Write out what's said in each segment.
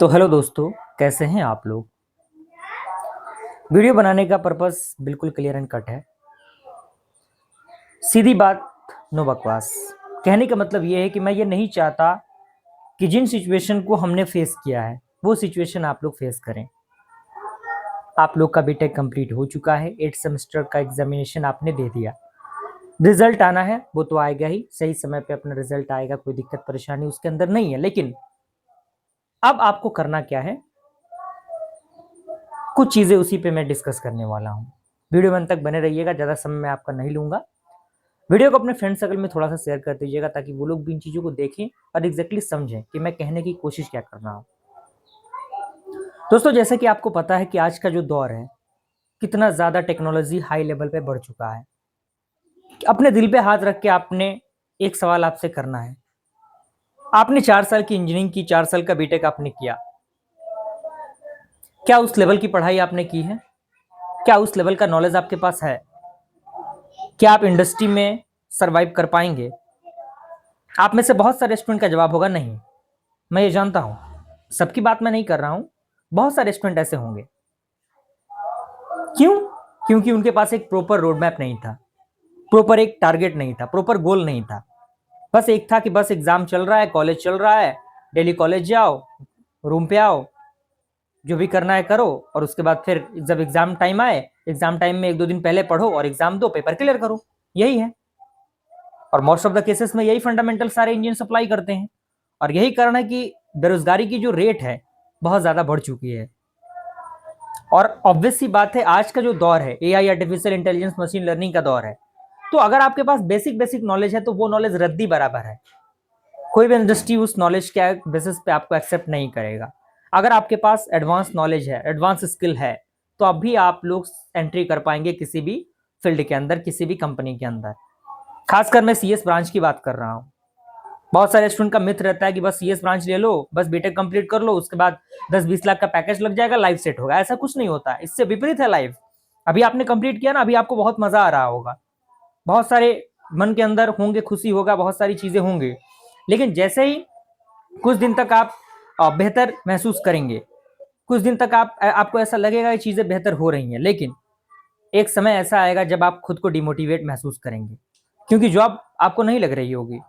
तो हेलो दोस्तों, कैसे हैं आप लोग। वीडियो बनाने का पर्पस बिल्कुल क्लियर एंड कट है। सीधी बात, नो बकवास। कहने का मतलब ये है कि मैं ये नहीं चाहता कि जिन सिचुएशन को हमने फेस किया है वो सिचुएशन आप लोग फेस करें। आप लोग का बीटेक कंप्लीट हो चुका है, 8 सेमेस्टर का एग्जामिनेशन आपने दे दिया। रिजल्ट आना है वो तो आएगा ही, सही समय पे अपना रिजल्ट आएगा, कोई दिक्कत परेशानी उसके अंदर नहीं है। लेकिन अब आपको करना क्या है, कुछ चीजें उसी पे मैं डिस्कस करने वाला हूँ। वीडियो में अंत तक बने रहिएगा, ज़्यादा समय मैं आपका नहीं लूंगा। वीडियो को अपने फ्रेंड सर्कल में थोड़ा सा शेयर कर दीजिएगा ताकि वो लोग भी इन चीज़ों को देखें और एग्जैक्टली समझें कि मैं कहने की कोशिश क्या कर रहा हूँ। दोस्तों, जैसे कि आपको पता है कि आज का जो दौर है कितना ज़्यादा टेक्नोलॉजी हाई लेवल पे बढ़ चुका है। अपने दिल पे हाथ रख के आपने एक सवाल आपसे करना है। आपने 4 साल की इंजीनियरिंग की, 4 साल का बीटेक आपने किया, क्या उस लेवल की पढ़ाई आपने की है? क्या उस लेवल का नॉलेज आपके पास है? क्या आप इंडस्ट्री में सरवाइव कर पाएंगे? आप में से बहुत सारे स्टूडेंट का जवाब होगा नहीं। मैं ये जानता हूं, सबकी बात मैं नहीं कर रहा हूं, बहुत सारे स्टूडेंट ऐसे होंगे। क्यों? क्योंकि उनके पास एक प्रॉपर रोड मैप नहीं था, प्रॉपर एक टारगेट नहीं था, प्रॉपर गोल नहीं था। बस एक था कि बस एग्जाम चल रहा है, कॉलेज चल रहा है, डेली कॉलेज जाओ, रूम पे आओ, जो भी करना है करो, और उसके बाद फिर जब एग्जाम टाइम आए, एग्जाम टाइम में 1-2 दिन पहले पढ़ो और एग्जाम दो, पेपर क्लियर करो। यही है। और मोस्ट ऑफ द केसेस में यही फंडामेंटल सारे इंजीनियर अप्लाई करते हैं। और यही कारण है कि बेरोजगारी की जो रेट है बहुत ज्यादा बढ़ चुकी है। और ऑब्वियस सी बात है, आज का जो दौर है AI, artificial intelligence, machine learning का दौर है। तो अगर आपके पास बेसिक बेसिक नॉलेज है तो वो नॉलेज रद्दी बराबर है। कोई भी इंडस्ट्री उस नॉलेज के बेसिस पे आपको एक्सेप्ट नहीं करेगा। अगर आपके पास एडवांस नॉलेज है, एडवांस स्किल है, तो अभी आप लोग एंट्री कर पाएंगे किसी भी फील्ड के अंदर, किसी भी कंपनी के अंदर। खासकर मैं सीएस ब्रांच की बात कर रहा हूँ। बहुत सारे स्टूडेंट का मिथ रहता है कि बस सीएस ब्रांच ले लो, बस बीटेक कंप्लीट कर लो, उसके बाद 10-20 लाख का पैकेज लग जाएगा, लाइफ सेट होगा। ऐसा कुछ नहीं होता, इससे विपरीत है लाइफ। अभी आपने कंप्लीट किया ना, अभी आपको बहुत मजा आ रहा होगा, बहुत सारे मन के अंदर होंगे, खुशी होगा, बहुत सारी चीजें होंगी। लेकिन जैसे ही कुछ दिन तक आप बेहतर महसूस करेंगे, कुछ दिन तक आपको ऐसा लगेगा कि चीजें बेहतर हो रही हैं, लेकिन एक समय ऐसा आएगा जब आप खुद को डिमोटिवेट महसूस करेंगे, क्योंकि जॉब आपको नहीं लग रही होगी।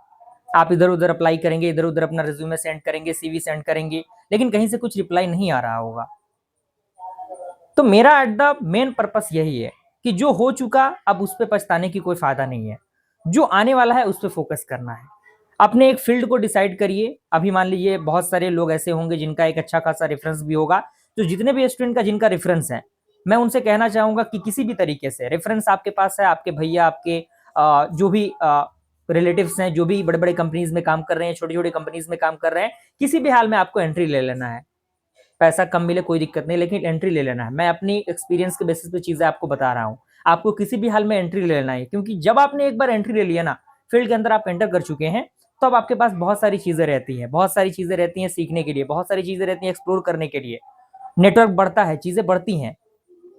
आप इधर उधर अप्लाई करेंगे, इधर उधर अपना रिज्यूमे सेंड करेंगे, सीवी सेंड करेंगे, लेकिन कहीं से कुछ रिप्लाई नहीं आ रहा होगा। तो मेरा एट द मेन पर्पस यही है कि जो हो चुका अब उस पर पछताने की कोई फायदा नहीं है, जो आने वाला है उस पर फोकस करना है। अपने एक फील्ड को डिसाइड करिए। अभी मान लीजिए बहुत सारे लोग ऐसे होंगे जिनका एक अच्छा खासा रेफरेंस भी होगा। तो जितने भी स्टूडेंट का जिनका रेफरेंस है, मैं उनसे कहना चाहूंगा कि किसी भी तरीके से रेफरेंस आपके पास है, आपके भैया, आपके जो भी रिलेटिव्स हैं, जो भी बड़े बड़े कंपनीज में काम कर रहे हैं, छोटी छोटी कंपनीज में काम कर रहे हैं, किसी भी हाल में आपको एंट्री ले लेना है। पैसा कम मिले कोई दिक्कत नहीं, लेकिन एंट्री ले लेना है। मैं अपनी एक्सपीरियंस के बेसिस पे चीजें आपको बता रहा हूँ। आपको किसी भी हाल में एंट्री ले लेना है, क्योंकि जब आपने एक बार एंट्री ले लिया ना, फील्ड के अंदर आप एंटर कर चुके हैं, तो अब आपके पास बहुत सारी चीजें रहती हैं, बहुत सारी चीजें रहती हैं सीखने के लिए, बहुत सारी चीजें रहती हैं एक्सप्लोर करने के लिए। नेटवर्क बढ़ता है, चीजें बढ़ती हैं।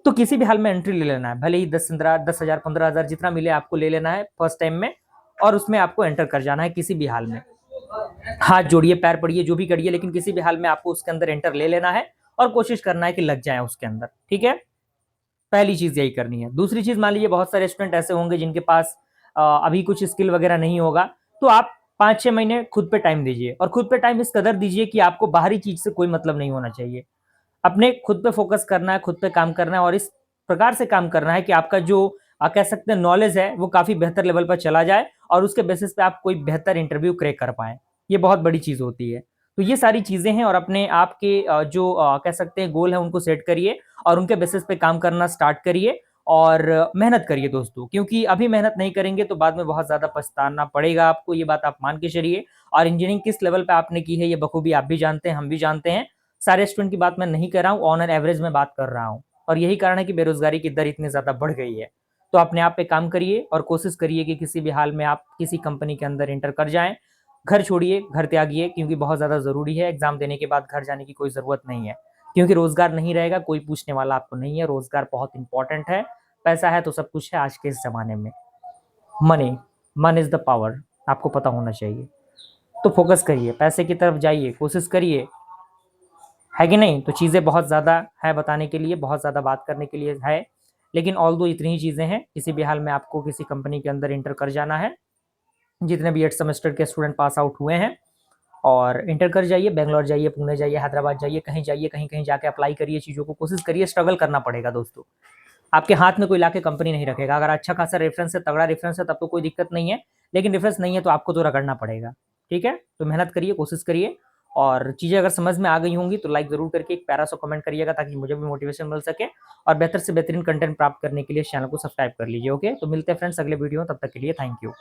तो किसी भी हाल में एंट्री ले लेना है, भले ही 10,000, 15,000 जितना मिले आपको ले लेना है फर्स्ट टाइम में, और उसमें आपको एंटर कर जाना है किसी भी हाल में। हाथ जोड़िए, पैर पड़िए, जो भी करिए, लेकिन किसी भी हाल में आपको उसके अंदर एंटर ले लेना है और कोशिश करना है कि लग जाए उसके अंदर। ठीक है, पहली चीज यही करनी है। दूसरी चीज, मान लीजिए बहुत सारे स्टूडेंट ऐसे होंगे जिनके पास अभी कुछ स्किल वगैरह नहीं होगा, तो आप 5-6 महीने खुद पे टाइम दीजिए, और खुद पे टाइम इस कदर दीजिए कि आपको बाहरी चीज से कोई मतलब नहीं होना चाहिए। अपने खुद पे फोकस करना है, खुद पे काम करना है, और इस प्रकार से काम करना है कि आपका जो कह सकते हैं नॉलेज है वो काफी बेहतर लेवल पर चला जाए, और उसके बेसिस पे आप कोई बेहतर इंटरव्यू क्रैक कर पाए। ये बहुत बड़ी चीज होती है। तो ये सारी चीजें हैं, और अपने आप के जो कह सकते हैं गोल है उनको सेट करिए, और उनके बेसिस पे काम करना स्टार्ट करिए, और मेहनत करिए दोस्तों, क्योंकि अभी मेहनत नहीं करेंगे तो बाद में बहुत ज्यादा पछताना पड़ेगा आपको। ये बात आप मान के चलिए। और इंजीनियरिंग किस लेवल पे आपने की है ये बखूबी आप भी जानते हैं, हम भी जानते हैं। सारे स्टूडेंट की बात मैं नहीं कर रहा हूँ, ऑन एन एवरेज में बात कर रहा हूँ। और यही कारण है कि बेरोजगारी की दर इतनी ज्यादा बढ़ गई है। तो अपने आप पे काम करिए और कोशिश करिए कि किसी भी हाल में आप किसी कंपनी के अंदर इंटर कर जाएं। घर छोड़िए, घर त्यागिए, क्योंकि बहुत ज्यादा जरूरी है। एग्जाम देने के बाद घर जाने की कोई जरूरत नहीं है, क्योंकि रोजगार नहीं रहेगा, कोई पूछने वाला आपको नहीं है। रोजगार बहुत इंपॉर्टेंट है। पैसा है तो सब कुछ है आज के इस जमाने में। मनी, मन इज द पावर, आपको पता होना चाहिए। तो फोकस करिए, पैसे की तरफ जाइए, कोशिश करिए है कि नहीं। तो चीज़ें बहुत ज़्यादा है बताने के लिए, बहुत ज़्यादा बात करने के लिए है, लेकिन ऑल्दो इतनी ही चीज़ें हैं। किसी भी हाल में आपको किसी कंपनी के अंदर इंटर कर जाना है, जितने भी 8 सेमेस्टर के स्टूडेंट पास आउट हुए हैं, और इंटर कर जाइए, बैंगलोर जाइए, पुणे जाइए, हैदराबाद जाइए, कहीं कहीं जाके अप्लाई करिए, चीज़ों को कोशिश करिए। स्ट्रगल करना पड़ेगा दोस्तों, आपके हाथ में कोई लाके कंपनी नहीं रखेगा। अगर अच्छा खासा रेफरेंस है, तगड़ा रेफरेंस है, तब तो कोई दिक्कत नहीं है, लेकिन रेफरेंस नहीं है तो आपको तो रगड़ना पड़ेगा। ठीक है, तो मेहनत करिए, कोशिश करिए, और चीज़ें अगर समझ में आ गई होंगी तो लाइक ज़रूर करके एक प्यारा सा कमेंट करिएगा, ताकि मुझे भी मोटिवेशन मिल सके, और बेहतर से बेहतरीन कंटेंट प्राप्त करने के लिए चैनल को सब्सक्राइब कर लीजिए। ओके, तो मिलते हैं फ्रेंड्स अगले वीडियो में, तब तक के लिए थैंक यू।